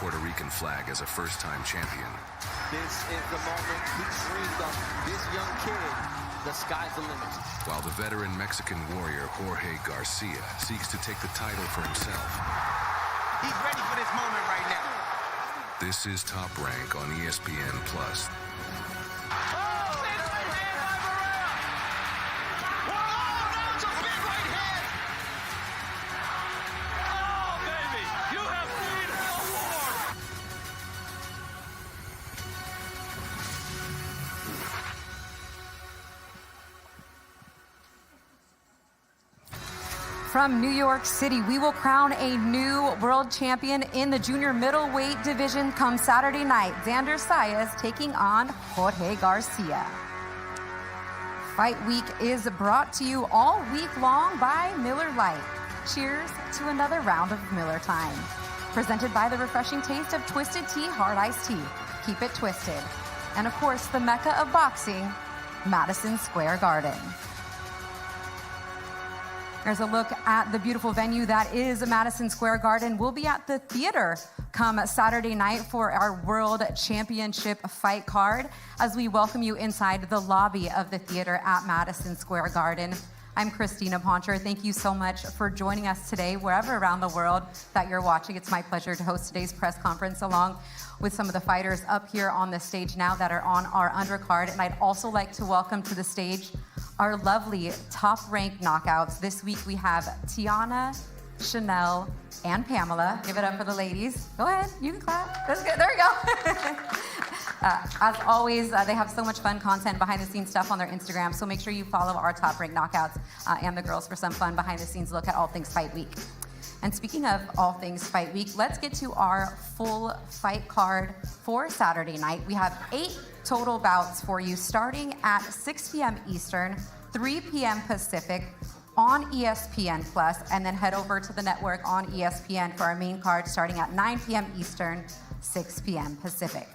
Puerto Rican flag as a first-time champion. This is the moment he dreamed of. This young kid, the sky's the limit. While the veteran Mexican warrior Jorge Garcia seeks to take the title for himself. He's ready for this moment right now. This is Top Rank on ESPN+. From New York City, we will crown a new world champion in the junior middleweight division come Saturday night. Xander Zayas taking on Jorge Garcia. Fight Week is brought to you all week long by Miller Lite. Cheers to another round of Miller time. Presented by the refreshing taste of Twisted Tea Hard Iced Tea. Keep it twisted. And of course, the mecca of boxing, Madison Square Garden. There's a look at the beautiful venue that is Madison Square Garden. We'll be at the theater come Saturday night for our World Championship fight card as we welcome you inside the lobby of the theater at Madison Square Garden. I'm Christina Poncher. Thank you so much for joining us today, wherever around the world that you're watching. It's my pleasure to host today's press conference along with some of the fighters up here on the stage now that are on our undercard. And I'd also like to welcome to the stage our lovely top-ranked knockouts. This week we have Tiana, Chanel, and Pamela. Give it up for the ladies. Go ahead, you can clap. That's good, there we go. As always, they have so much fun content, behind-the-scenes stuff on their Instagram, so make sure you follow our top-ranked knockouts and the girls for some fun behind-the-scenes look at all things Fight Week. And speaking of all things Fight Week, let's get to our full fight card for Saturday night. We have 8 total bouts for you, starting at 6 p.m. Eastern, 3 p.m. Pacific on ESPN+, and then head over to the network on ESPN for our main card starting at 9 p.m. Eastern, 6 p.m. Pacific.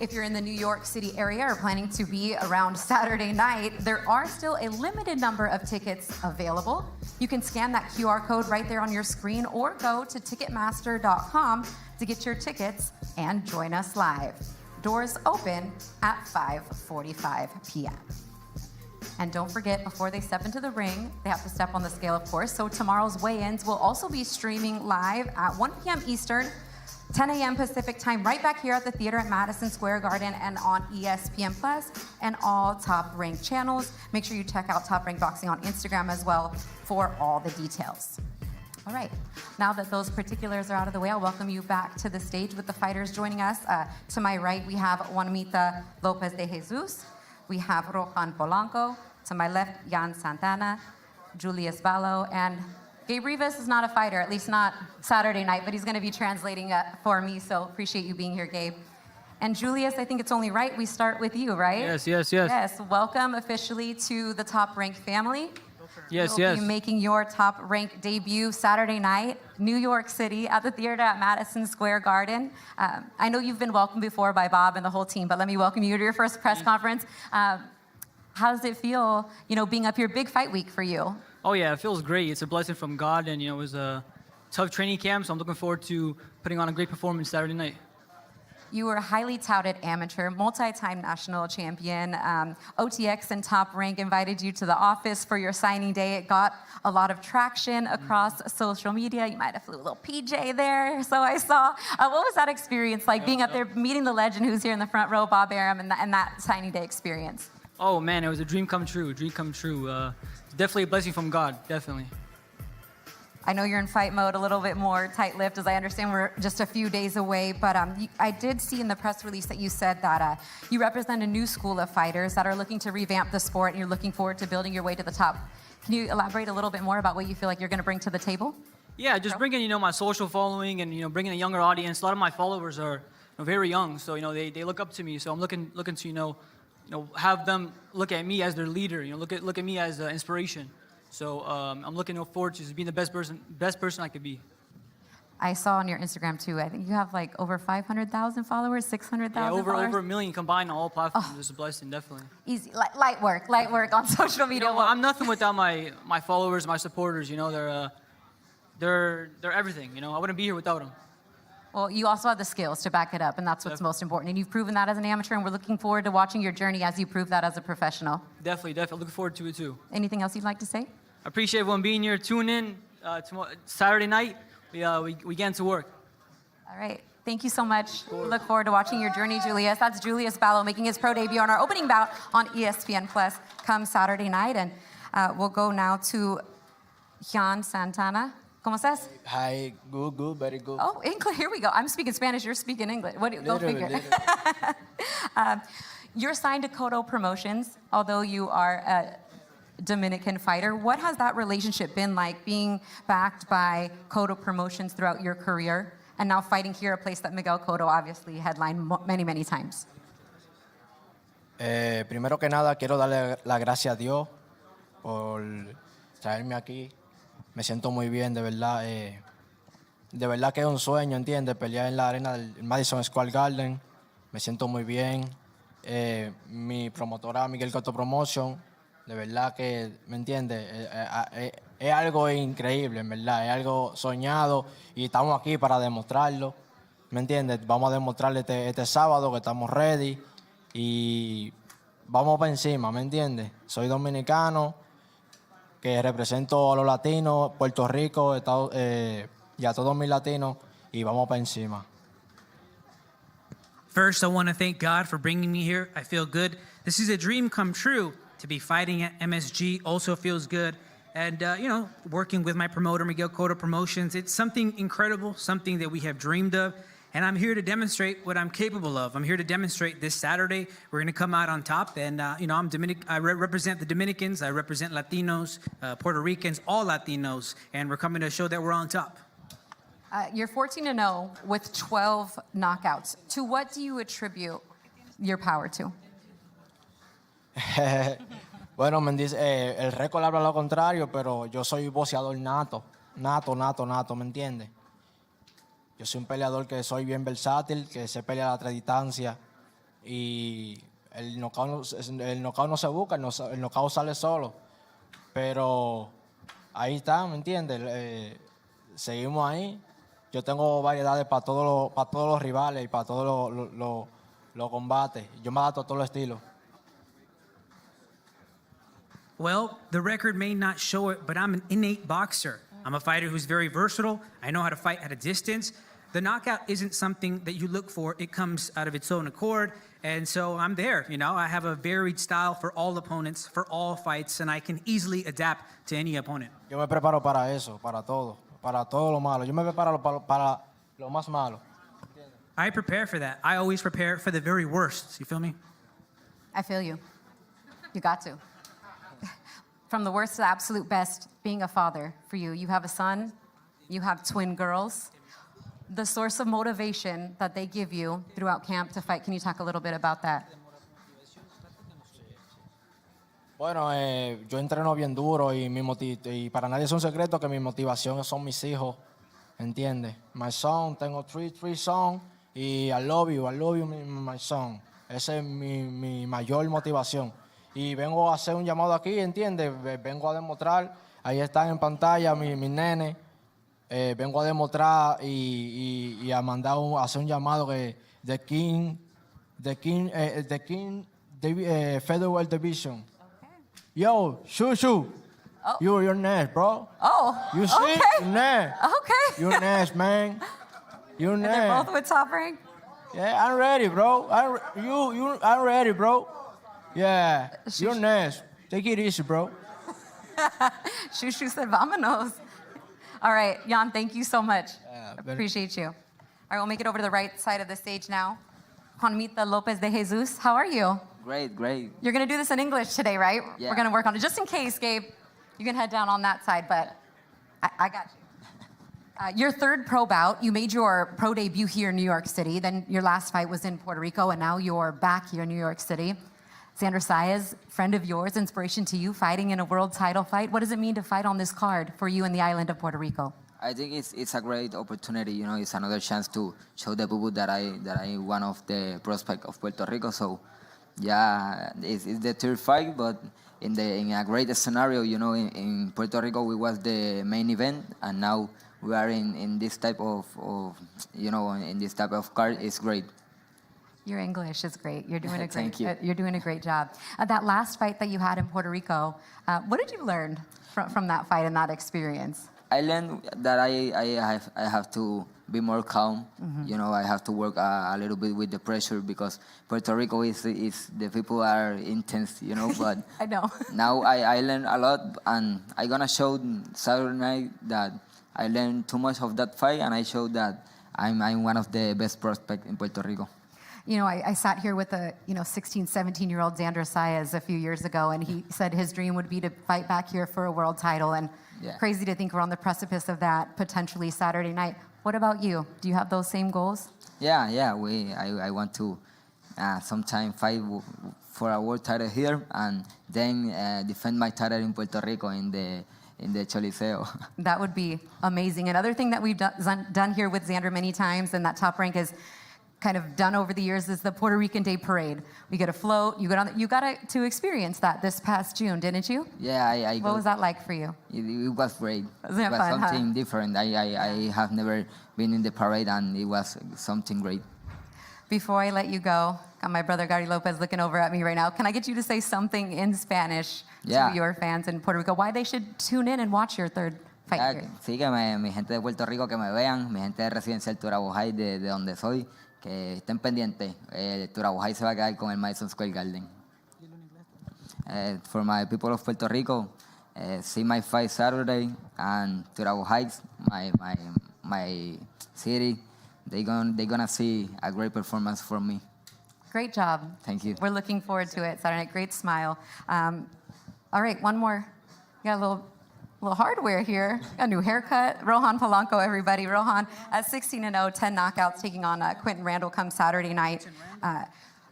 If you're in the New York City area or planning to be around Saturday night, there are still a limited number of tickets available. You can scan that QR code right there on your screen or go to Ticketmaster.com to get your tickets and join us live. Doors open at 5:45 p.m. And don't forget, before they step into the ring, they have to step on the scale, of course. So tomorrow's weigh-ins will also be streaming live at 1 p.m. Eastern, 10 a.m. Pacific time, right back here at the theater at Madison Square Garden and on ESPN Plus and all Top Rank channels. Make sure you check out Top Rank Boxing on Instagram as well for all the details. All right, now that those particulars are out of the way, I'll welcome you back to the stage with the fighters joining us. To my right, we have Juanmita Lopez de Jesus. We have Rohan Polanco. To my left, Jan Santana, Julius Ballo, and Gabe Rivas is not a fighter, at least not Saturday night, but he's going to be translating for me, so appreciate you being here, Gabe. And Julius, I think it's only right we start with you, right? Yes. Yes, welcome officially to the Top Rank family. Yes. You'll be making your Top Rank debut Saturday night, New York City, at the theater at Madison Square Garden. I know you've been welcomed before by Bob and the whole team, but let me welcome you to your first press conference. How does it feel, being up here, big fight week for you? Oh yeah, it feels great. It's a blessing from God, and it was a tough training camp, so I'm looking forward to putting on a great performance Saturday night. You were a highly touted amateur, multi-time national champion. OTX and Top Rank invited you to the office for your signing day. It got a lot of traction across social media. You might have flew a little PJ there, so I saw. What was that experience like, being up there, meeting the legend who's here in the front row, Bob Arum, and that signing day experience? Oh man, it was a dream come true. Definitely a blessing from God, definitely. I know you're in fight mode, a little bit more tight-lipped, as I understand we're just a few days away, but I did see in the press release that you said that you represent a new school of fighters that are looking to revamp the sport, and you're looking forward to building your way to the top. Can you elaborate a little bit more about what you feel like you're going to bring to the table? Yeah, just bringing, my social following and, bringing a younger audience. A lot of my followers are very young, so, they look up to me, so I'm looking to, have them look at me as their leader, look at me as inspiration. So I'm looking forward to just being the best person I could be. I saw on your Instagram too, I think you have like over 500,000 followers, 600,000 Yeah, followers. over a million combined on all platforms. It's a blessing, definitely. Easy, light work on social media. I'm nothing without my followers, my supporters. They're everything. I wouldn't be here without them. Well, you also have the skills to back it up, and that's what's most important. And you've proven that as an amateur, and we're looking forward to watching your journey as you prove that as a professional. Definitely. Looking forward to it too. Anything else you'd like to say? I appreciate everyone being here. Tune in tomorrow, Saturday night. We get into work. All right. Thank you so much. We look forward to watching your journey, Julius. That's Julius Ballo making his pro debut on our opening bout on ESPN Plus come Saturday night. And we'll go now to Juan Santana. ¿Cómo estás? Hi, good, very good. Oh, English. Here we go. I'm speaking Spanish. You're speaking English. Go figure. You're signed to Cotto Promotions, although you are a Dominican fighter. What has that relationship been like, being backed by Cotto Promotions throughout your career, and now fighting here, a place that Miguel Cotto obviously headlined many, many times? Primero que nada, quiero darle las gracias a Dios por traerme aquí. Me siento muy bien, de verdad. De verdad que es un sueño, ¿entiendes? Pelear en la arena del Madison Square Garden. Me siento muy bien. Mi promotora, Miguel Cotto Promotion, de verdad que, ¿me entiendes? Es algo increíble, en verdad. Es algo soñado y estamos aquí para demostrarlo, ¿me entiendes? Vamos a demostrarle este sábado que estamos ready y vamos para encima, ¿me entiendes? Soy dominicano, que represento a los latinos, Puerto Rico, y a todos mis latinos, y vamos para encima. First, I want to thank God for bringing me here. I feel good. This is a dream come true. To be fighting at MSG also feels good. And, working with my promoter, Miguel Cotto Promotions, it's something incredible, something that we have dreamed of. And I'm here to demonstrate what I'm capable of. I'm here to demonstrate this Saturday. We're going to come out on top. And, I represent the Dominicans. I represent Latinos, Puerto Ricans, all Latinos. And we're coming to show that we're on top. You're 14-0 with 12 knockouts. To what do you attribute your power to? Bueno, me dice, el récord habla lo contrario, pero yo soy boxeador nato, ¿me entiendes? Yo soy un peleador que soy bien versátil, que se pelea a la tres distancias y el knockout no se busca, el knockout sale solo. Pero ahí está, ¿me entiendes? Seguimos ahí. Yo tengo variedades para todos los rivales y para todos los combates. Yo me adapto a todos los estilos. Well, the record may not show it, but I'm an innate boxer. I'm a fighter who's very versatile. I know how to fight at a distance. The knockout isn't something that you look for. It comes out of its own accord. And so I'm there, I have a varied style for all opponents, for all fights, and I can easily adapt to any opponent. Yo me preparo para eso, para todo lo malo. Yo me preparo para lo más malo. I prepare for that. I always prepare for the very worst. You feel me? I feel you. You got to. From the worst to the absolute best, being a father for you. You have a son, you have twin girls. The source of motivation that they give you throughout camp to fight, can you talk a little bit about that? Bueno, yo entreno bien duro y y para nadie es un secreto que mi motivación son mis hijos, ¿entiendes? My son, tengo three sons y I love you, my son. Esa es mi mayor motivación. Y vengo a hacer un llamado aquí, ¿entiendes? Vengo a demostrar, ahí están en pantalla mis nenes. Vengo a demostrar y a mandar a hacer un llamado que the King Featherweight Division. Okay. Yo, Shushu, Oh. you're next, bro. Oh, You see? okay. You're next. Okay. You're next, man. You're And they're next. both with top rank? Yeah, I'm ready, bro. I'm ready, bro. Yeah, you're next. Take it easy, bro. Shushu said, vámonos. All right, Jan, thank you so much. Very- Appreciate you. All right, we'll make it over to the right side of the stage now. Juanmita Lopez de Jesus, how are you? Great. You're going to do this in English today, right? Yeah. We're going to work on it. Just in case, Gabe, you can head down on that side, but I got you. Your third pro bout, you made your pro debut here in New York City. Then your last fight was in Puerto Rico, and now you're back here in New York City. Xander Zayas, friend of yours, inspiration to you, fighting in a world title fight. What does it mean to fight on this card for you in the island of Puerto Rico? I think it's a great opportunity. It's another chance to show the people that I one of the prospect of Puerto Rico. So, yeah, it's the third fight, but in a great scenario. In Puerto Rico we was the main event, and now we are in this type of in this type of card is great. Your English is great. You're doing a great. Thank you. You're doing a great job. That last fight that you had in Puerto Rico, what did you learn from that fight and that experience? I learned that I have to be more calm. I have to work a little bit with the pressure because Puerto Rico is the people are intense. But I know. now I learned a lot, and I'm gonna show Saturday night that I learned too much of that fight, and I showed that I'm one of the best prospects in Puerto Rico. I sat here with a 16, 17-year-old Xander Zayas a few years ago, and he said his dream would be to fight back here for a world title. And crazy to think we're on the precipice of that potentially Saturday night. What about you? Do you have those same goals? Yeah. I want to sometime fight for a world title here, and then defend my title in Puerto Rico in the Choliseo. That would be amazing. Another thing that we've done here with Xander many times, and that Top Rank is kind of done over the years, is the Puerto Rican Day Parade. We get a float. You got to experience that this past June, didn't you? Yeah, What was that like for you? It was great. Wasn't it was fun, something different. I have never been in the parade, and it was something great. Before I let you go, got my brother Gary Lopez looking over at me right now. Can I get you to say something in Spanish to your fans in Puerto Rico? Why they should tune in and watch your third fight here? Sí, que mi gente de Puerto Rico que me vean, mi gente de Residencial Turabujay de donde soy, que estén pendientes. Turabujay se va a quedar con el Madison Square Garden. For my people of Puerto Rico, see my fight Saturday, and Turabujay, my city, they're gonna see a great performance from me. Great job. Thank you. We're looking forward to it Saturday night. Great smile. All right, one more. You got a little hardware here. Got a new haircut. Rohan Polanco, everybody. Rohan at 16-0, 10 knockouts, taking on Quentin Randall come Saturday night.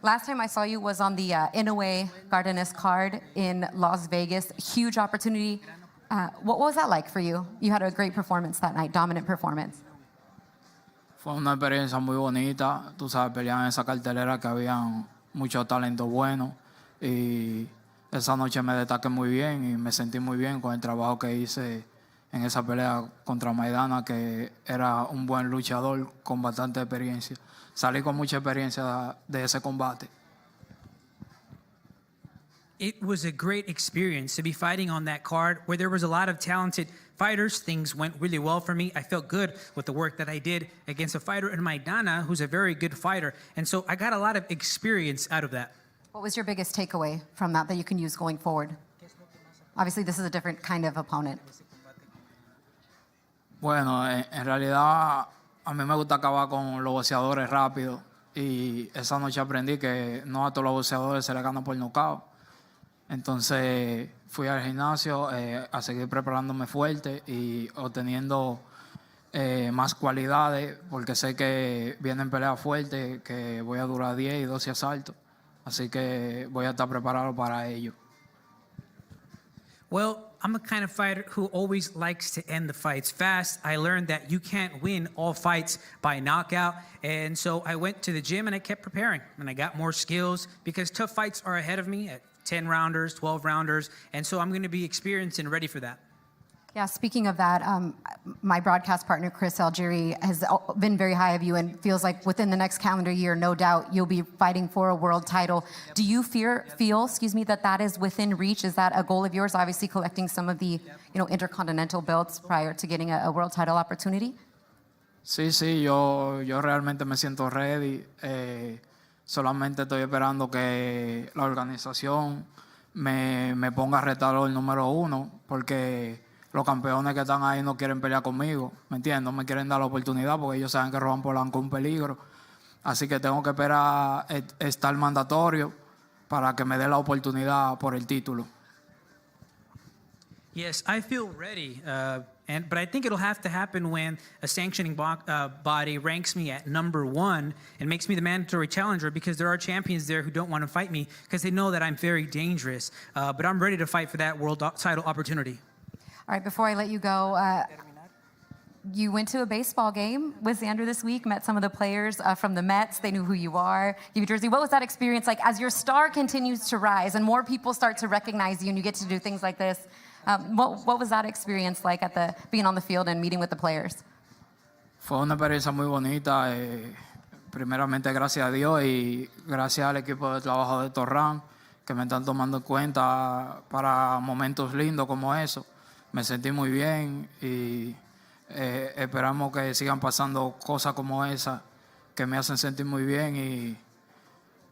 Last time I saw you was on the Inoue Cardenas card in Las Vegas. Huge opportunity. What was that like for you? You had a great performance that night, dominant performance. Fue una experiencia muy bonita, tú sabes, pelear en esa cartelera que había mucho talento bueno, y esa noche me destaqué muy bien y me sentí muy bien con el trabajo que hice en esa pelea contra Maidana, que era un buen luchador con bastante experiencia. Salí con mucha experiencia de ese combate. It was a great experience to be fighting on that card where there was a lot of talented fighters. Things went really well for me. I felt good with the work that I did against a fighter in Maidana who's a very good fighter. And so I got a lot of experience out of that. What was your biggest takeaway from that you can use going forward? Obviously, this is a different kind of opponent. Bueno, en realidad a mí me gusta acabar con los boxeadores rápido, y esa noche aprendí que no a todos los boxeadores se les gana por nocaut. Entonces fui al gimnasio a seguir preparándome fuerte y obteniendo más cualidades, porque sé que vienen peleas fuertes, que voy a durar 10 y 12 asaltos. Así que voy a estar preparado para ello. Well, I'm a kind of fighter who always likes to end the fights fast. I learned that you can't win all fights by knockout. And so I went to the gym and I kept preparing. And I got more skills because tough fights are ahead of me at 10 rounders, 12 rounders. And so I'm going to be experienced and ready for that. Yeah, speaking of that, my broadcast partner, Chris Algieri, has been very high of you and feels like within the next calendar year, no doubt, you'll be fighting for a world title. Do you feel, that is within reach? Is that a goal of yours, obviously collecting some of the intercontinental belts prior to getting a world title opportunity? Sí, yo realmente me siento ready. Solamente estoy esperando que la organización me ponga retador número 1, porque los campeones que están ahí no quieren pelear conmigo, ¿me entiendes? No me quieren dar la oportunidad porque ellos saben que Rohan Polanco es un peligro. Así que tengo que esperar estar mandatorio para que me dé la oportunidad por el título. Yes, I feel ready, but I think it'll have to happen when a sanctioning body ranks me at number 1 and makes me the mandatory challenger, because there are champions there who don't want to fight me because they know that I'm very dangerous. But I'm ready to fight for that world title opportunity. All right, before I let you go, you went to a baseball game with Xander this week, met some of the players from the Mets. They knew who you are, New Jersey. What was that experience like as your star continues to rise and more people start to recognize you and you get to do things like this? What was that experience like being on the field and meeting with the players? Fue una experiencia muy bonita. Primeramente, gracias a Dios y gracias al equipo de trabajo de Torran, que me están tomando en cuenta para momentos lindos como eso. Me sentí muy bien y esperamos que sigan pasando cosas como esa que me hacen sentir muy bien y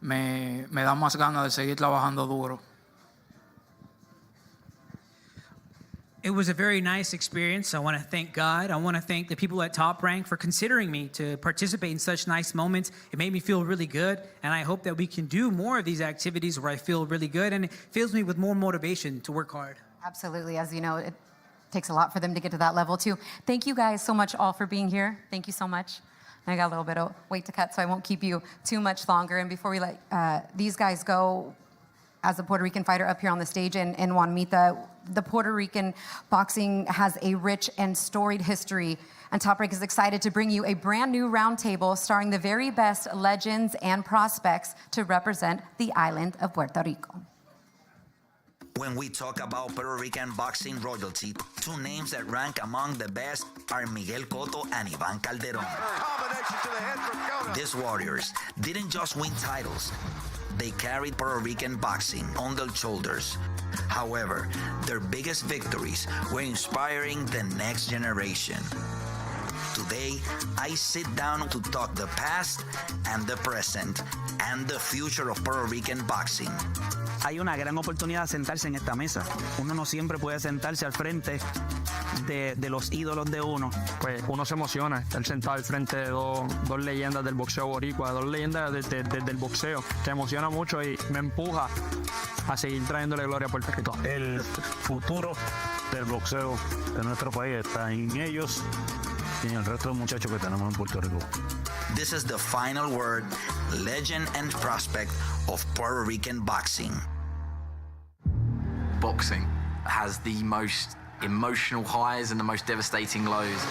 me da más ganas de seguir trabajando duro. It was a very nice experience. I want to thank God. I want to thank the people at Top Rank for considering me to participate in such nice moments. It made me feel really good, and I hope that we can do more of these activities where I feel really good, and it fills me with more motivation to work hard. Absolutely. As you know, it takes a lot for them to get to that level, too. Thank you guys so much all for being here. Thank you so much. I got a little bit of weight to cut, so I won't keep you too much longer. And before we let these guys go, as a Puerto Rican fighter up here on the stage, and Juanmita, the Puerto Rican boxing has a rich and storied history, and Top Rank is excited to bring you a brand new roundtable starring the very best legends and prospects to represent the island of Puerto Rico. When we talk about Puerto Rican boxing royalty, two names that rank among the best are Miguel Cotto and Ivan Calderon. These warriors didn't just win titles, they carried Puerto Rican boxing on their shoulders. However, their biggest victories were inspiring the next generation. Today, I sit down to talk the past and the present and the future of Puerto Rican boxing. Hay una gran oportunidad de sentarse en esta mesa. Uno no siempre puede sentarse al frente de los ídolos de uno. Pues uno se emociona estar sentado al frente de dos leyendas del boxeo boricua, dos leyendas del boxeo. Se emociona mucho y me empuja a seguir trayéndole gloria a Puerto Rico. El futuro del boxeo de nuestro país está en ellos y en el resto de muchachos que tenemos en Puerto Rico. This is the final word, legend and prospect of Puerto Rican boxing. Boxing has the most emotional highs and the most devastating lows.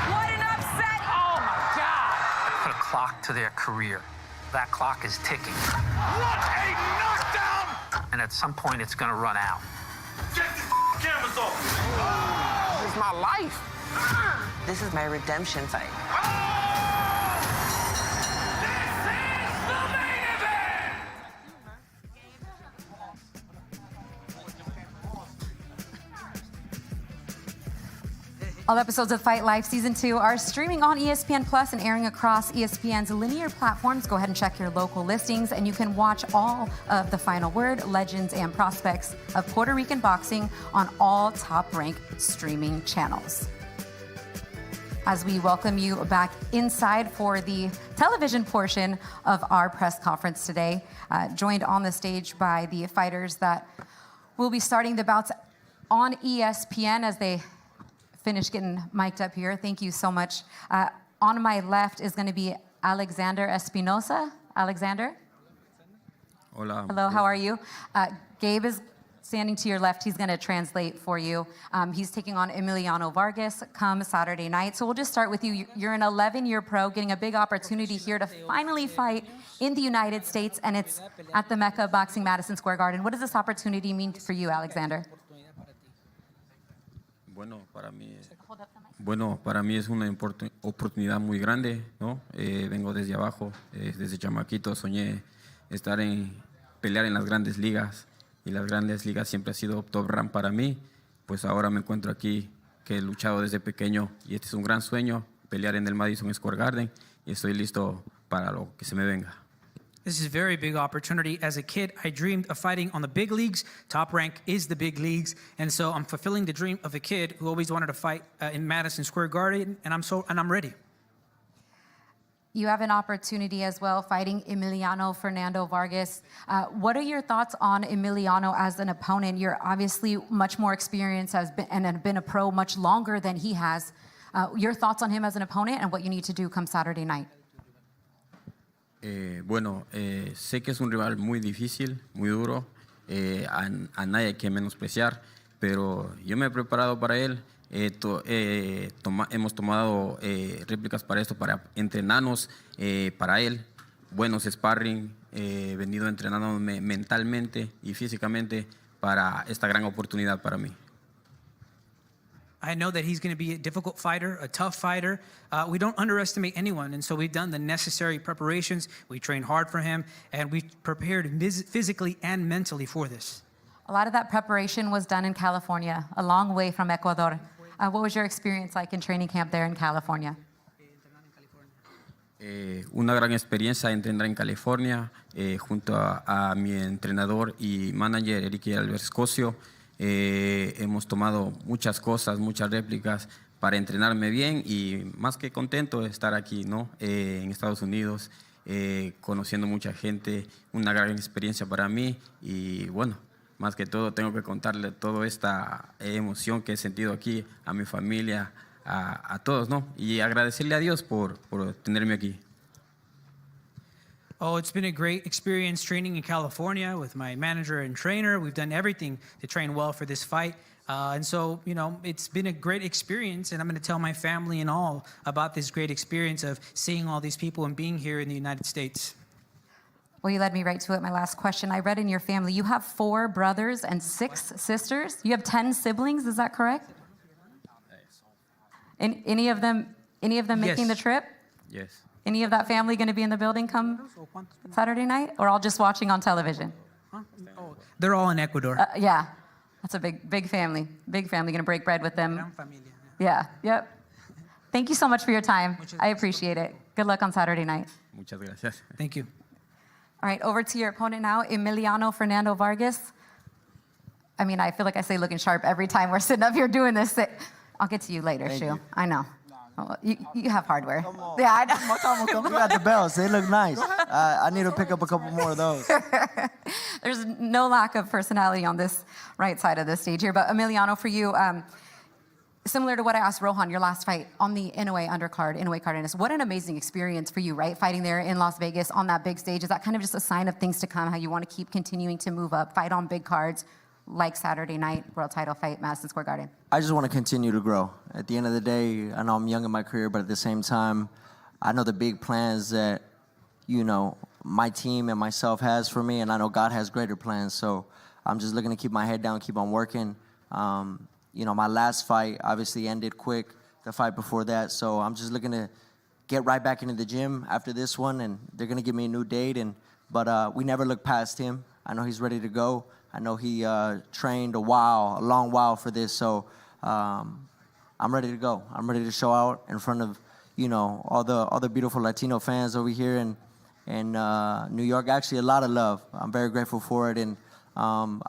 What an upset! Oh my God! Put a clock to their career. That clock is ticking. What a knockdown! And at some point, it's going to run out. Get the cameras off! This is my life. This is my redemption fight. All episodes of Fight Life Season 2 are streaming on ESPN Plus and airing across ESPN's linear platforms. Go ahead and check your local listings, and you can watch all of the final word, legends, and prospects of Puerto Rican boxing on all Top Rank streaming channels. As we welcome you back inside for the television portion of our press conference today, joined on the stage by the fighters that will be starting the bouts on ESPN as they finish getting mic'd up here. Thank you so much. On my left is going to be Alexander Espinosa. Alexander? Hola. Hello, how are you? Gabe is standing to your left. He's going to translate for you. He's taking on Emiliano Vargas come Saturday night. So we'll just start with you. You're an 11-year pro getting a big opportunity here to finally fight in the United States, and it's at the Mecca of Boxing, Madison Square Garden. What does this opportunity mean for you, Alexander? Bueno, para mí es una oportunidad muy grande, ¿no? Vengo desde abajo, desde chamaquito soñé pelear en las grandes ligas, y las grandes ligas siempre ha sido top rank para mí. Pues ahora me encuentro aquí, que he luchado desde pequeño, y este es un gran sueño, pelear en el Madison Square Garden, y estoy listo para lo que se me venga. This is a very big opportunity. As a kid, I dreamed of fighting on the big leagues. Top Rank is the big leagues. And so I'm fulfilling the dream of a kid who always wanted to fight in Madison Square Garden, and I'm ready. You have an opportunity as well fighting Emiliano Fernando Vargas. What are your thoughts on Emiliano as an opponent? You're obviously much more experienced and have been a pro much longer than he has. Your thoughts on him as an opponent and what you need to do come Saturday night? Sé que es un rival muy difícil, muy duro, a nadie hay que menospreciar, pero yo me he preparado para él. Hemos tomado réplicas para esto, para entrenarnos para él, buenos sparring, venido entrenando mentalmente y físicamente para esta gran oportunidad para mí. I know that he's going to be a difficult fighter, a tough fighter. We don't underestimate anyone, and so we've done the necessary preparations. We trained hard for him, and we prepared physically and mentally for this. A lot of that preparation was done in California, a long way from Ecuador. What was your experience like in training camp there in California? Una gran experiencia entrenar en California junto a mi entrenador y manager Eric Alberscosio. Hemos tomado muchas cosas, muchas réplicas para entrenarme bien y más que contento de estar aquí, ¿no? En Estados Unidos, conociendo mucha gente, una gran experiencia para mí y bueno, más que todo tengo que contarle toda esta emoción que he sentido aquí a mi familia, a todos, ¿no? Y agradecerle a Dios por tenerme aquí. Oh, it's been a great experience training in California with my manager and trainer. We've done everything to train well for this fight. And so, you know, it's been a great experience, and I'm going to tell my family and all about this great experience of seeing all these people and being here in the United States. Well, you led me right to it. My last question. I read in your family, you have 4 brothers and 6 sisters. You have 10 siblings, is that correct? And any of them making the trip? Yes. Any of that family going to be in the building come Saturday night, or all just watching on television? They're all in Ecuador. Yeah, that's a big family. Big family. Going to break bread with them. Yeah, yep. Thank you so much for your time. I appreciate it. Good luck on Saturday night. Muchas gracias. Thank you. All right, over to your opponent now, Emiliano Fernando Vargas. I mean, I feel like I say looking sharp every time we're sitting up here doing this. I'll get to you later, Thank Shu. you. I know. You have hardware. Yeah, I know. You got the belts. They look nice. I need to pick up a couple more of those. There's no lack of personality on this right side of the stage here. But Emiliano, for you, similar to what I asked Rohan, your last fight on the Inoue undercard, Inoue Cardenas, what an amazing experience for you, right? Fighting there in Las Vegas on that big stage. Is that kind of just a sign of things to come, how you want to keep continuing to move up, fight on big cards, like Saturday night, world title fight, Madison Square Garden? I just want to continue to grow. At the end of the day, I know I'm young in my career, but at the same time, I know the big plans that, you know, my team and myself has for me, and I know God has greater plans. So I'm just looking to keep my head down, keep on working. You know, my last fight obviously ended quick, the fight before that. So I'm just looking to get right back into the gym after this one, and they're going to give me a new date. But we never look past him. I know he's ready to go. I know he trained a long while for this, so I'm ready to go. I'm ready to show out in front of, you know, all the beautiful Latino fans over here in New York. Actually, a lot of love. I'm very grateful for it, and I'm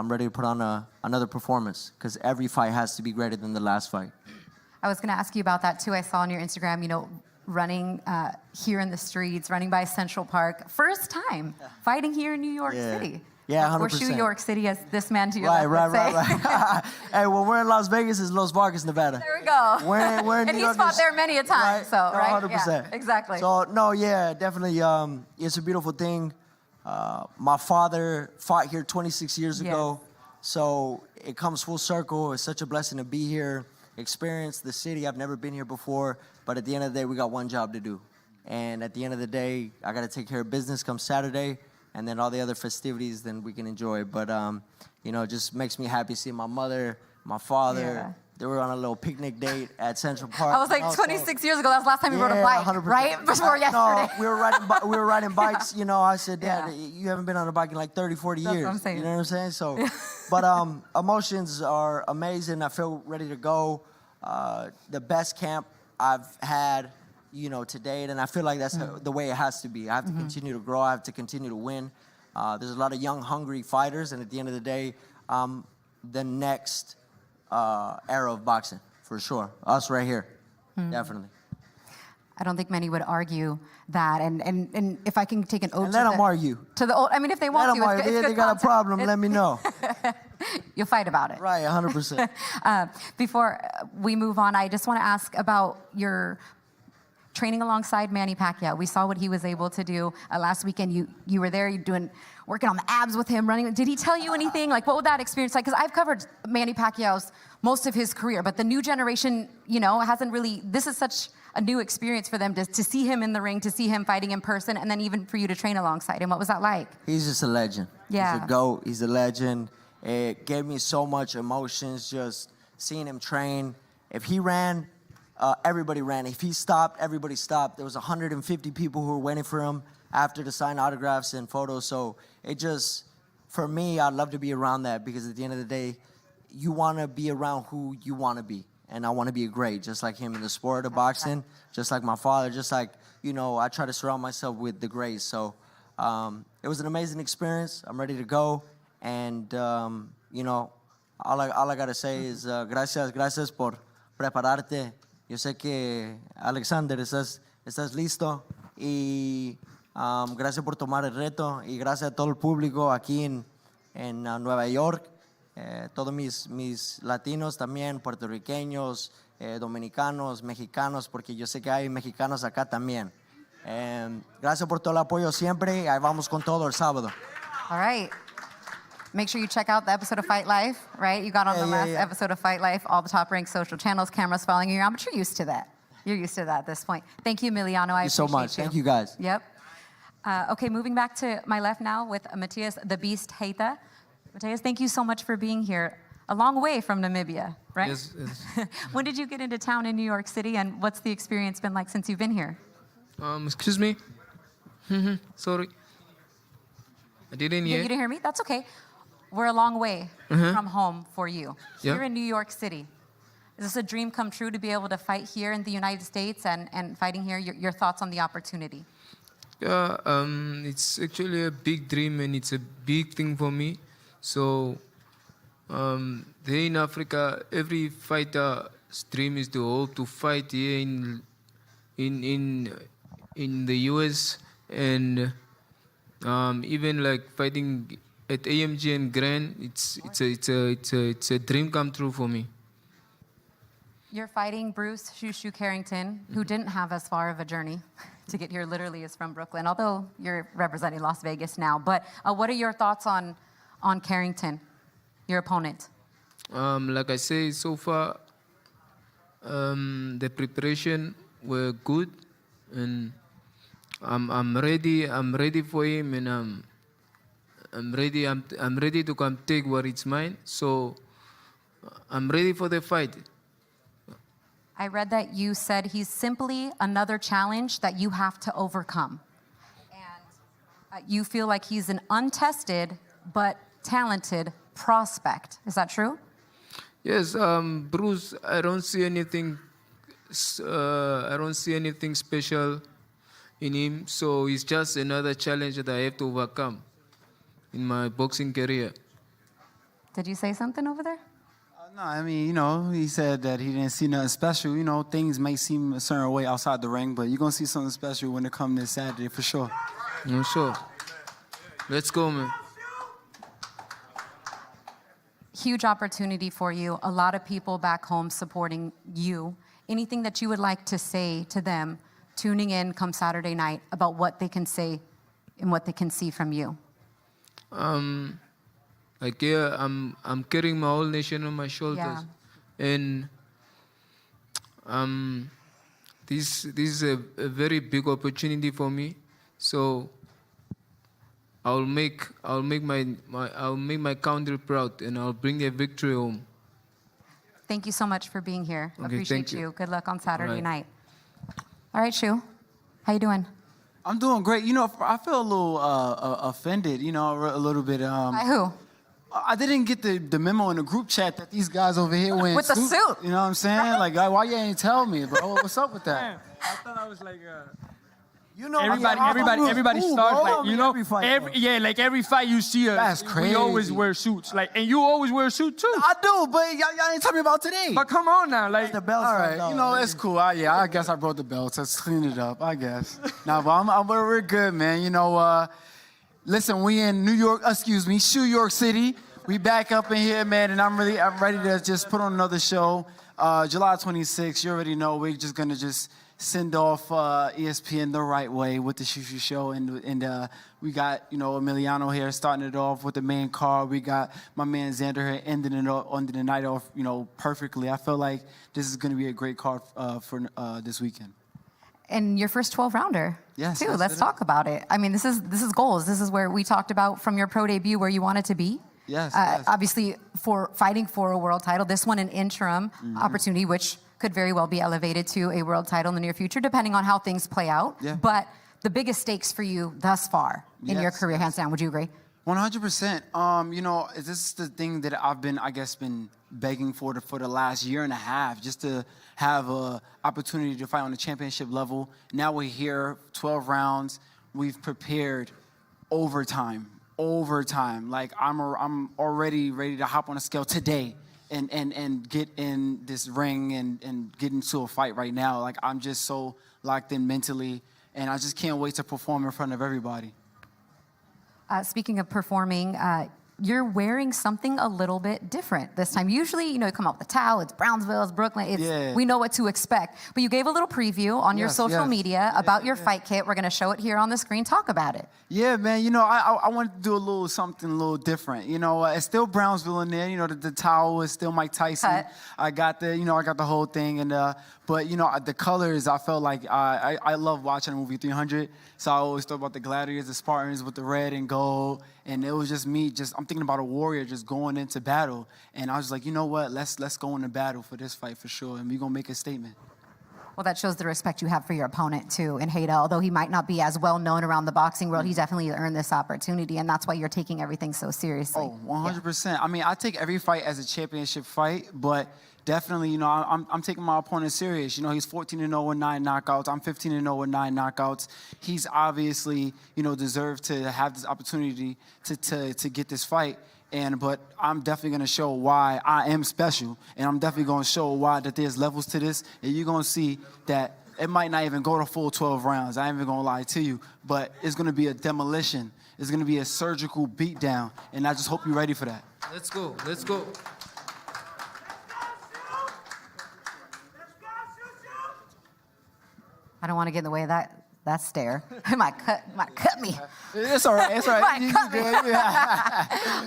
ready to put on another performance because every fight has to be greater than the last fight. I was going to ask you about that too. I saw on your Instagram, you know, running here in the streets, running by Central Park. First time fighting here in New York City. Yeah, 100%. Or Shu York City, as this man to your right, left would say. Right. Hey, well, we're in Las Vegas. It's Las Vegas, Nevada. There we go. We're in and New York. he's fought there many a time, right? so, right? 100%. Yeah, exactly. So, no, yeah, definitely. It's a beautiful thing. My father fought here 26 years ago, so it comes full circle. It's such a blessing to be here, experience the city. I've never been here before, but at the end of the day, we got one job to do. And at the end of the day, I got to take care of business come Saturday, and then all the other festivities, then we can enjoy. But, you know, it just makes me happy seeing my mother, my father. Yeah. They were on a little picnic date at Central Park. I was like, 26 years ago, that's the last time you rode a bike, 100%. right? Before yesterday. No, we were riding bikes. You know, I said, Dad, you haven't been on a bike in like 30, 40 That's years. what I'm saying. You know what I'm saying? So, but emotions are amazing. I feel ready to go. The best camp I've had, you know, to date, and I feel like that's the way it has to be. I have to continue to grow. I have to continue to win. There's a lot of young, hungry fighters, and at the end of the day, the next era of boxing, for sure. Us right here, definitely. I don't think many would argue that, and if I can take an ode And let them argue. to the old, I mean, if they want Let to, them argue. it's good They got a content. problem, let me know. You'll fight about it. Right, 100%. Before we move on, I just want to ask about your training alongside Manny Pacquiao. We saw what he was able to do last weekend. You were there, working on the abs with him, running. Did he tell you anything? Like, what would that experience like? Because I've covered Manny Pacquiao's most of his career, but the new generation, you know, hasn't really. This is such a new experience for them to see him in the ring, to see him fighting in person, and then even for you to train alongside him. What was that like? He's just a legend. Yeah. He's a GOAT. He's a legend. It gave me so much emotions just seeing him train. If he ran, everybody ran. If he stopped, everybody stopped. There was 150 people who were waiting for him after to sign autographs and photos. So it just, for me, I'd love to be around that because at the end of the day, you want to be around who you want to be. And I want to be great, just like him in the sport of boxing, just like my father, just like, I try to surround myself with the greats. So it was an amazing experience. I'm ready to go. And, all I got to say is gracias por prepararte. Yo sé que, Alexander, estás listo. Y gracias por tomar el reto. Y gracias a todo el público aquí en Nueva York. Todos mis latinos también, puertorriqueños, dominicanos, mexicanos, porque yo sé que hay mexicanos acá también. Gracias por todo el apoyo siempre. Ahí vamos con todo el sábado. All right. Make sure you check out the episode of Fight Life, right? You got on the last episode of Fight Life, all the top-ranked social channels, cameras following you around, but you're used to that. You're used to that at this point. Thank you, Emiliano. Thank you so much. Thank you, guys. Yep. Okay, moving back to my left now with Matthias, the Beast Heita. Matthias, thank you so much for being here. A long way from Namibia, right? Yes. When did you get into town in New York City, and what's the experience been like since you've been here? Excuse me? Sorry. I didn't hear. You didn't hear me? That's okay. We're a long way from home for you. Yeah. You're in New York City. Is this a dream come true to be able to fight here in the United States and fighting here? Your thoughts on the opportunity? Yeah, it's actually a big dream and it's a big thing for me. So, here in Africa, every fighter's dream is to hope to fight here in the US and even like fighting at AMG and Grand. It's a dream come true for me. You're fighting Bruce Shushu Carrington, who didn't have as far of a journey to get here. Literally is from Brooklyn, although you're representing Las Vegas now. But what are your thoughts on Carrington, your opponent? Like I say, so far, the preparation were good, and I'm ready. I'm ready for him, and I'm ready. I'm ready to come take what is mine. So I'm ready for the fight. I read that you said he's simply another challenge that you have to overcome, and you feel like he's an untested but talented prospect. Is that true? Yes, Bruce. I don't see anything. I don't see anything special in him. So it's just another challenge that I have to overcome in my boxing career. Did you say something over there? No, I mean, he said that he didn't see nothing special. Things may seem a certain way outside the ring, but you're going to see something special when it comes this Saturday, for sure. No, sure. Let's go, man. Huge opportunity for you. A lot of people back home supporting you. Anything that you would like to say to them tuning in come Saturday night about what they can say and what they can see from you? Like here, I'm carrying my whole nation on my shoulders, and this is a very big opportunity for me. So I'll make my country proud, and I'll bring a victory home. Thank you so much for being here. Okay, Appreciate thank you. Good luck on Saturday All right. night. All right, Shu, how you doing? I'm doing great. I feel a little offended, a little bit. By who? I didn't get the memo in the group chat that these guys over here went With the suit. You know what I'm saying? Like, why you ain't tell me, bro? What's up with that? I thought I was like... Everybody starts like every fight you see us. That's crazy. We always wear suits, and you always wear a suit too. I do, but y'all ain't tell me about today. But come on now, the belts. All right, it's cool. I guess I brought the belts. Let's clean it up. I guess. But we're good, man. Listen, we in New York City. We back up in here, man, and I'm ready to just put on another show. July 26th. You already know we're just gonna send off ESPN the right way with the Shushu Show, and we got Emiliano here starting it off with the main card. We got my man Xander here ending the night off perfectly. I feel like this is going to be a great card for this weekend. And your first 12-rounder. Yes. Too. Let's talk about it. I mean, this is goals. This is where we talked about from your pro debut where you wanted to be. Yes, Obviously, for fighting for a world title, this one an interim opportunity, which could very well be elevated to a world title in the near future, depending on how things play out. Yeah. But the biggest stakes for you thus far in your Yes, career, hands down, would you agree? 100%. You know, this is the thing that I've been, begging for the last year and a half, just to have a opportunity to fight on the championship level. Now we're here, 12 rounds. We've prepared overtime. Like I'm already ready to hop on a scale today and get in this ring and get into a fight right now. Like I'm just so locked in mentally, and I just can't wait to perform in front of everybody. Speaking of performing, you're wearing something a little bit different this time. Usually, you come up with a towel, it's Brownsville, it's Brooklyn, we know what to expect. But you gave a little preview on your social media about your fight kit. We're going to show it here on the screen. Talk about it. Yeah, man, I wanted to do something a little different. It's still Brownsville in there. The towel is still Mike Tyson. Cut. I got the whole thing. But the colors, I felt like I love watching the movie 300. So I always thought about the gladiators, the Spartans with the red and gold. And it was just me, I'm thinking about a warrior just going into battle. And I was like, you know what, let's go into battle for this fight for sure. And we're going to make a statement. Well, that shows the respect you have for your opponent, too, in Hayda. Although he might not be as well known around the boxing world, he definitely earned this opportunity, and that's why you're taking everything so seriously. Oh, 100%. Yeah. I mean, I take every fight as a championship fight, but definitely, I'm taking my opponent serious. He's 14-0 with 9 knockouts. I'm 15-0 with 9 knockouts. He's obviously, deserved to have this opportunity to get this fight. But I'm definitely going to show why I am special, and I'm definitely going to show why that there's levels to this, and you're going to see that it might not even go to full 12 rounds. I ain't even going to lie to you, but it's going to be a demolition. It's going to be a surgical beatdown, and I just hope you're ready for that. Let's go. Let's go. I don't want to get in the way of that stare. It might cut me. It's all right. It's all right. It might cut me.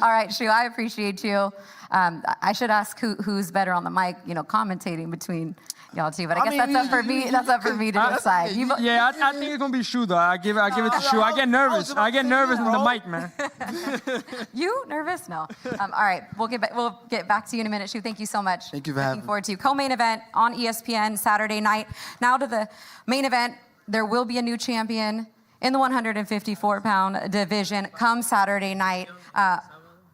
All right, Shu, I appreciate you. I should ask who's better on the mic, commentating between y'all two. But I guess that's up for me. That's up for me to decide. I think it's gonna be Shu though. I give it to Shu. I get nervous. I get nervous with the mic, man. You nervous? No. All right, we'll get back to you in a minute. Shu, thank you so much. Thank you for having me. Looking forward to co-main event on ESPN Saturday night. Now to the main event. There will be a new champion in the 154-pound division come Saturday night.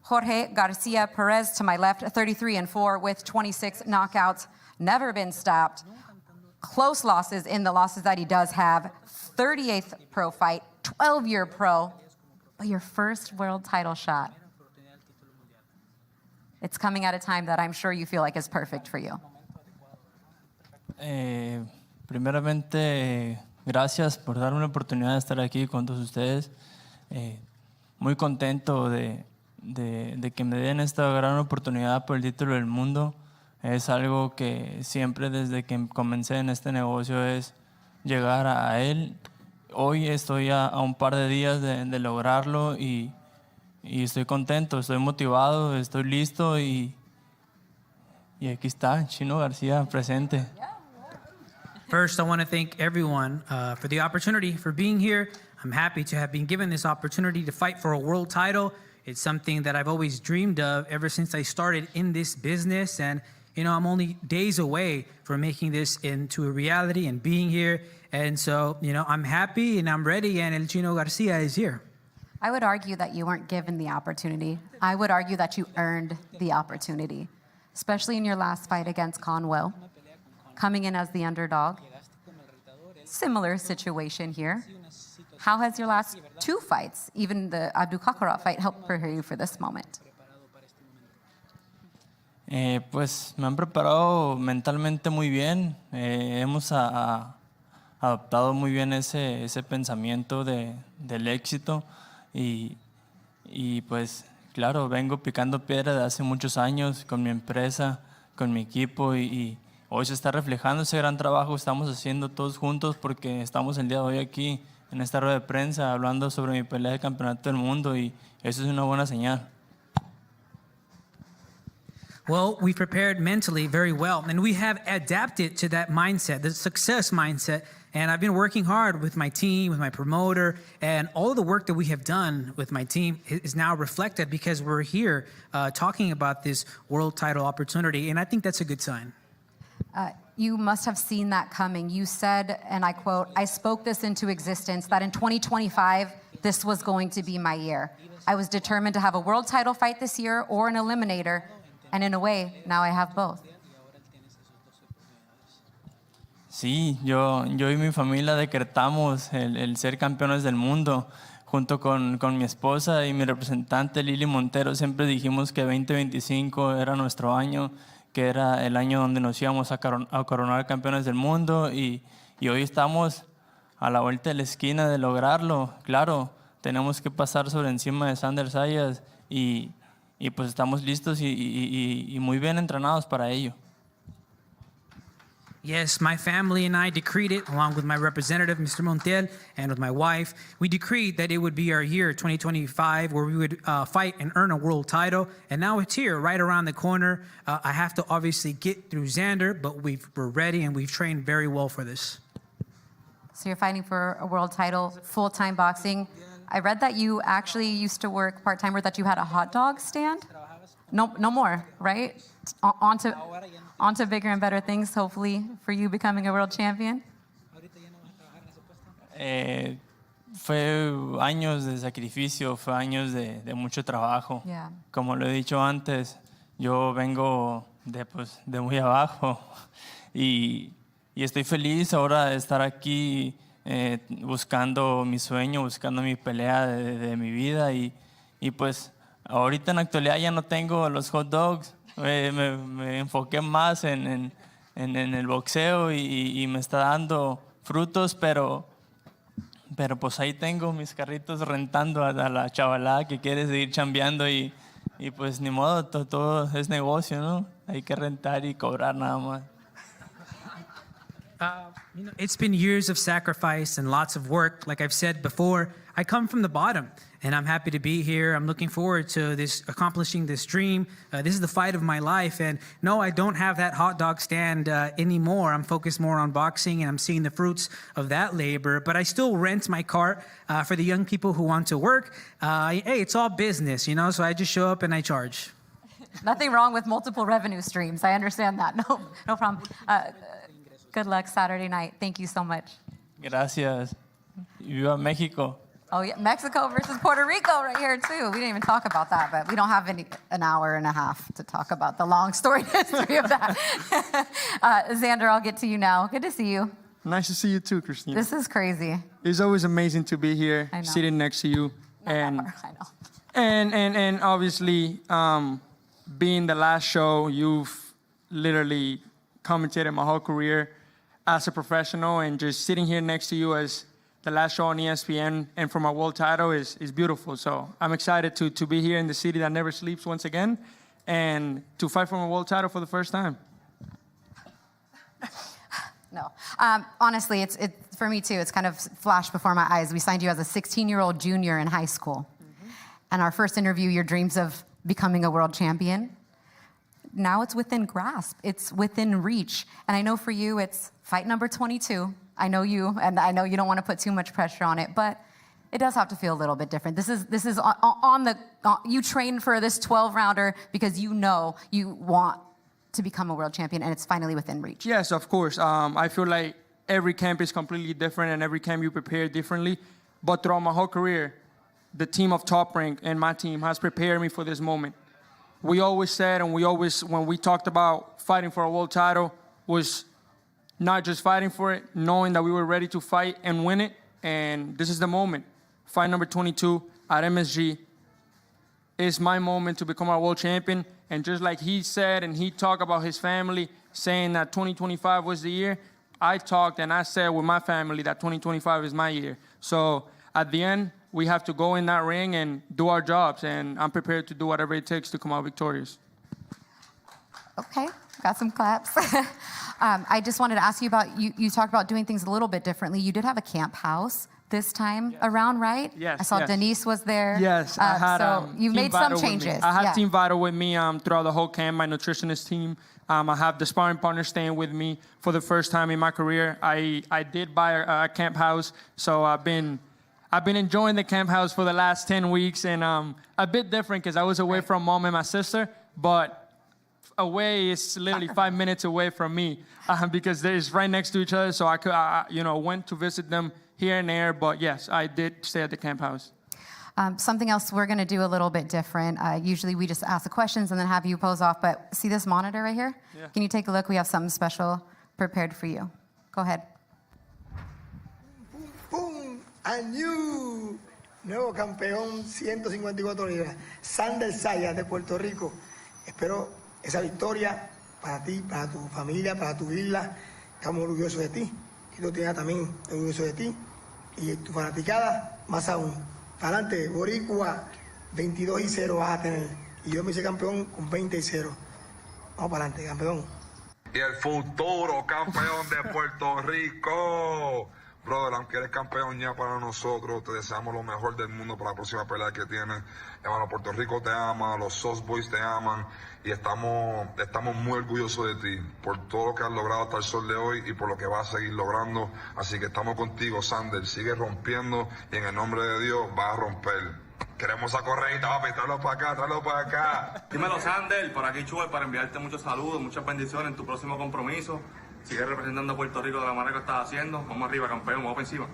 Jorge Garcia Perez to my left, 33-4 with 26 knockouts, never been stopped. Close losses in the losses that he does have. 38th pro fight, 12-year pro, but your first world title shot. It's coming at a time that I'm sure you feel like is perfect for you. Primeramente, gracias por darme la oportunidad de estar aquí con todos ustedes. Muy contento de que me den esta gran oportunidad por el título del mundo. Es algo que siempre desde que comencé en este negocio es llegar a él. Hoy estoy a un par de días de lograrlo y estoy contento, estoy motivado, estoy listo y aquí está, Chino García presente. First, I want to thank everyone for the opportunity, for being here. I'm happy to have been given this opportunity to fight for a world title. It's something that I've always dreamed of ever since I started in this business. And, I'm only days away from making this into a reality and being here. And so, I'm happy and I'm ready, and El Chino Garcia is here. I would argue that you weren't given the opportunity. I would argue that you earned the opportunity, especially in your last fight against Conwell. Coming in as the underdog. Similar situation here. How has your last 2 fights, even the Abdul Kakarot fight, helped prepare you for this moment? Pues me han preparado mentalmente muy bien. Hemos adoptado muy bien ese pensamiento del éxito y pues claro, vengo picando piedra de hace muchos años con mi empresa, con mi equipo y hoy se está reflejando ese gran trabajo que estamos haciendo todos juntos porque estamos el día de hoy aquí en esta rueda de prensa hablando sobre mi pelea de campeonato del mundo y eso es una buena señal. Well, we prepared mentally very well, and we have adapted to that mindset, the success mindset, And I've been working hard with my team, with my promoter, and all of the work that we have done with my team is now reflected because we're here talking about this world title opportunity, and I think that's a good sign. You must have seen that coming. You said, and I quote, "I spoke this into existence, that in 2025, this was going to be my year. I was determined to have a world title fight this year or an eliminator, and in a way, now I have both." Sí, yo y mi familia decretamos el ser campeones del mundo. Junto con mi esposa y mi representante Lili Montero siempre dijimos que 2025 era nuestro año, que era el año donde nos íbamos a coronar campeones del mundo y hoy estamos a la vuelta de la esquina de lograrlo. Claro, tenemos que pasar sobre encima de Xander Zayas y pues estamos listos y muy bien entrenados para ello. Yes, my family and I decreed it, along with my representative, Mr. Montiel, and with my wife. We decreed that it would be our year, 2025, where we would fight and earn a world title. And now it's here, right around the corner. I have to obviously get through Xander, but we're ready and we've trained very well for this. So you're fighting for a world title, full-time boxing. I read that you actually used to work part-time, or that you had a hot dog stand. No more, right? On to bigger and better things, hopefully, for you becoming a world champion. Fue años de sacrificio, fue años de mucho trabajo. Yeah. Como lo he dicho antes, yo vengo de muy abajo y estoy feliz ahora de estar aquí buscando mi sueño, buscando mi pelea de mi vida y pues ahorita en la actualidad ya no tengo los hot dogs, me enfoqué más en el boxeo y me está dando frutos, pero pues ahí tengo mis carritos rentando a la chavalada que quiere seguir chambeando y pues ni modo, todo es negocio, ¿no? Hay que rentar y cobrar nada más. It's been years of sacrifice and lots of work. Like I've said before, I come from the bottom, and I'm happy to be here. I'm looking forward to accomplishing this dream. This is the fight of my life, and no, I don't have that hot dog stand anymore. I'm focused more on boxing, and I'm seeing the fruits of that labor. But I still rent my cart for the young people who want to work. Hey, it's all business, so I just show up and I charge. Nothing wrong with multiple revenue streams. I understand that. No problem. Good luck Saturday night. Thank you so much. Gracias. Viva México. Oh, yeah. Mexico versus Puerto Rico right here, too. We didn't even talk about that, but we don't have an hour and a half to talk about the long storied history of that. Xander, I'll get to you now. Good to see you. Nice to see you too, Christina. This is crazy. It's always amazing to be here, sitting next to you. I know. And obviously, being the last show, you've literally commentated my whole career as a professional, and just sitting here next to you as the last show on ESPN and for my world title is beautiful. So I'm excited to be here in the city that never sleeps once again and to fight for my world title for the first time. No. Honestly, it's for me too, it's kind of flashed before my eyes. We signed you as a 16-year-old junior in high school. And our first interview, your dreams of becoming a world champion, now it's within grasp. It's within reach. And I know for you, it's fight number 22. I know you, and I know you don't want to put too much pressure on it, but it does have to feel a little bit different. This is you train for this 12-rounder because you know you want to become a world champion, and it's finally within reach. Yes, of course. I feel like every camp is completely different, and every camp you prepare differently. But throughout my whole career, the team of Top Rank and my team has prepared me for this moment. We always said, and when we talked about fighting for a world title, was not just fighting for it, knowing that we were ready to fight and win it. And this is the moment. Fight number 22 at MSG is my moment to become a world champion. And just like he said, and he talked about his family, saying that 2025 was the year, I talked and I said with my family that 2025 is my year. So at the end, we have to go in that ring and do our jobs. And I'm prepared to do whatever it takes to come out victorious. Okay. Got some claps. I just wanted to ask you about, you talked about doing things a little bit differently. You did have a camp house this time around, right? Yes, I saw yes. Denise was there. Yes, I had. So you've Team made some Vital with me. changes. I had Yeah. Team Vital with me throughout the whole camp. My nutritionist team. I have the sparring partner staying with me for the first time in my career. I did buy a camp house, so I've been enjoying the camp house for the last 10 weeks, and a bit different because I was away from mom and my sister, but away is literally 5 minutes away from me because they're right next to each other. So I could, went to visit them here and there. But yes, I did stay at the camp house. Something else we're going to do a little bit different. Usually we just ask the questions and then have you pose off. But see this monitor right here? Yeah. Can you take a look? We have something special prepared for you. Go ahead. ¡Pum! A nuevo campeón 154 libras, Xander Zayas de Puerto Rico. Espero esa victoria para ti, para tu familia, para tu isla. Estamos orgullosos de ti. Y tú tienes también orgulloso de ti. Y tu fanaticada, más aún. Para adelante, Boricua, 22-0 vas a tener. Y yo me hice campeón con 20-0. Vamos para adelante, campeón. Y el futuro campeón de Puerto Rico. Brother, aunque eres campeón ya para nosotros, te deseamos lo mejor del mundo para la próxima pelea que tienes. Hermano, Puerto Rico te ama, los Sauce Boys te aman y estamos muy orgullosos de ti por todo lo que has logrado hasta el sol de hoy y por lo que vas a seguir logrando. Así que estamos contigo, Xander. Sigue rompiendo y en el nombre de Dios vas a romper. Queremos a Correita, papi, tráelo para acá. Dímelo, Xander, por aquí Chuy, para enviarte muchos saludos, muchas bendiciones en tu próximo compromiso. Sigue representando a Puerto Rico de la manera que estás haciendo. Vamos arriba, campeón, vamos encima.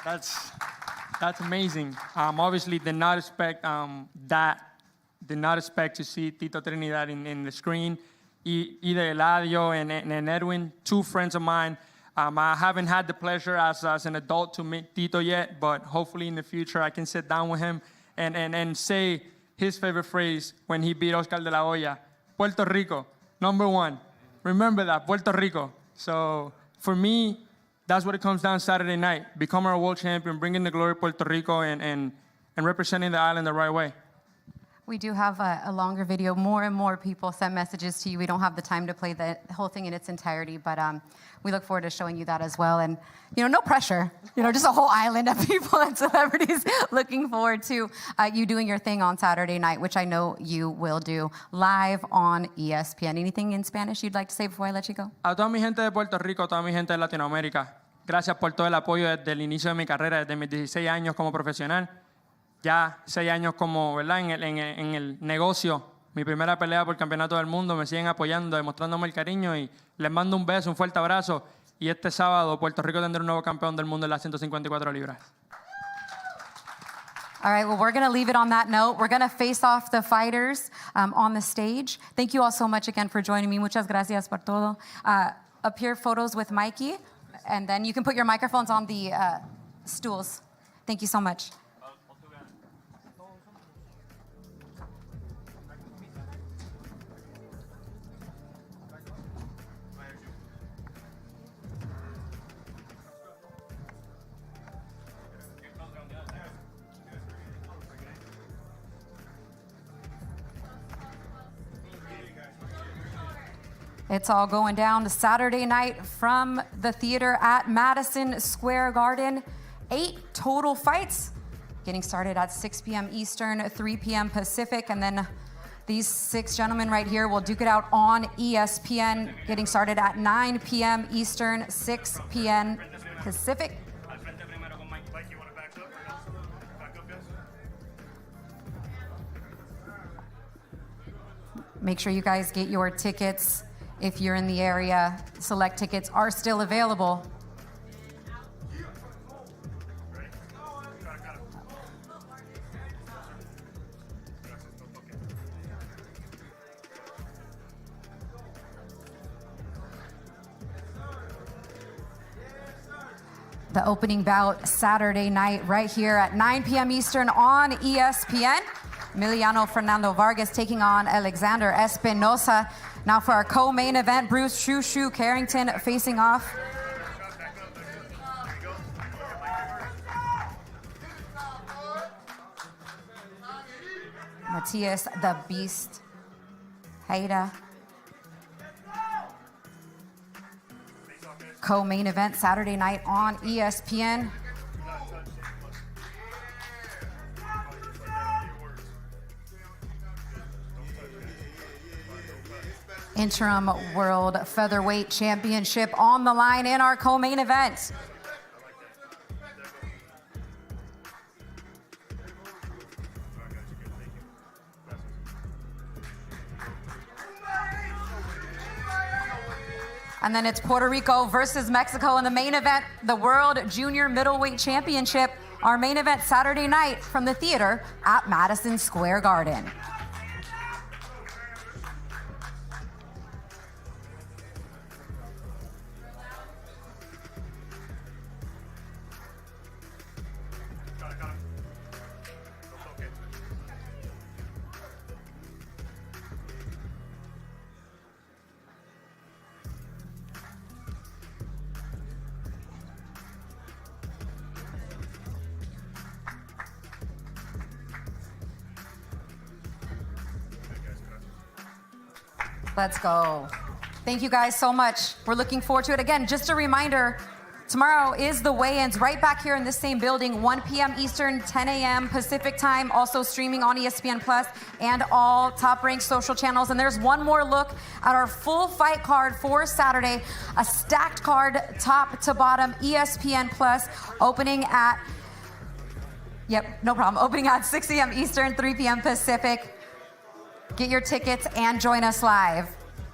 That's amazing. Obviously, did not expect Did not expect to see Tito Trinidad in the screen. Either Eladio and Edwin, two friends of mine. I haven't had the pleasure as an adult to meet Tito yet, but hopefully in the future I can sit down with him and say his favorite phrase when he beat Oscar de la Hoya. Puerto Rico, #1. Remember that, Puerto Rico. So for me, that's what it comes down Saturday night. Become our world champion, bringing the glory of Puerto Rico and representing the island the right way. We do have a longer video. More and more people sent messages to you. We don't have the time to play the whole thing in its entirety, but we look forward to showing you that as well. And, no pressure. Just a whole island of people and celebrities looking forward to you doing your thing on Saturday night, which I know you will do, live on ESPN. Anything in Spanish you'd like to say before I let you go? A toda mi gente de Puerto Rico, a toda mi gente de Latinoamérica, gracias por todo el apoyo desde el inicio de mi carrera, desde mis 16 años como profesional. Ya 6 años como, ¿verdad? En el negocio, mi primera pelea por el campeonato del mundo, me siguen apoyando, demostrándome el cariño y les mando un beso, un fuerte abrazo. Y este sábado Puerto Rico tendrá un nuevo campeón del mundo en las 154 libras. All right, well, we're going to leave it on that note. We're going to face off the fighters on the stage. Thank you all so much again for joining me. Muchas gracias por todo. Up here, photos with Mikey, and then you can put your microphones on the stools. Thank you so much. It's all going down Saturday night from the theater at Madison Square Garden. 8 total fights, getting started at 6 p.m. Eastern, 3 p.m. Pacific, and then these 6 gentlemen right here will duke it out on ESPN, getting started at 9 p.m. Eastern, 6 p.m. Pacific. Make sure you guys get your tickets. If you're in the area, select tickets are still available. The opening bout Saturday night right here at 9 p.m. Eastern on ESPN. Emiliano Vargas taking on Alexander Espinosa. Now for our co-main event, Bruce Shoo Carrington facing off. Matthias the Beast Hayda. Co-main event Saturday night on ESPN. Interim World Featherweight Championship on the line in our co-main event. And then it's Puerto Rico versus Mexico in the main event, the World Junior Middleweight Championship. Our main event Saturday night from the theater at Madison Square Garden. Let's go. Thank you guys so much. We're looking forward to it. Again, just a reminder, tomorrow is the weigh-ins right back here in this same building, 1 p.m. Eastern, 10 a.m. Pacific time, also streaming on ESPN Plus and all top-ranked social channels. And there's one more look at our full fight card for Saturday, a stacked card top to bottom, ESPN Plus, opening at, opening at 6 a.m. Eastern, 3 p.m. Pacific. Get your tickets and join us live.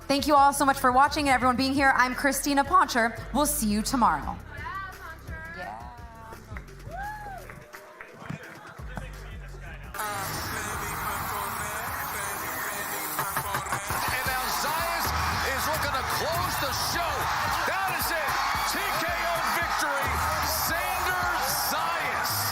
Thank you all so much for watching and everyone being here. I'm Christina Poncher. We'll see you tomorrow. And now Zayas is looking to close the show. That is it. TKO victory. Xander Zayas.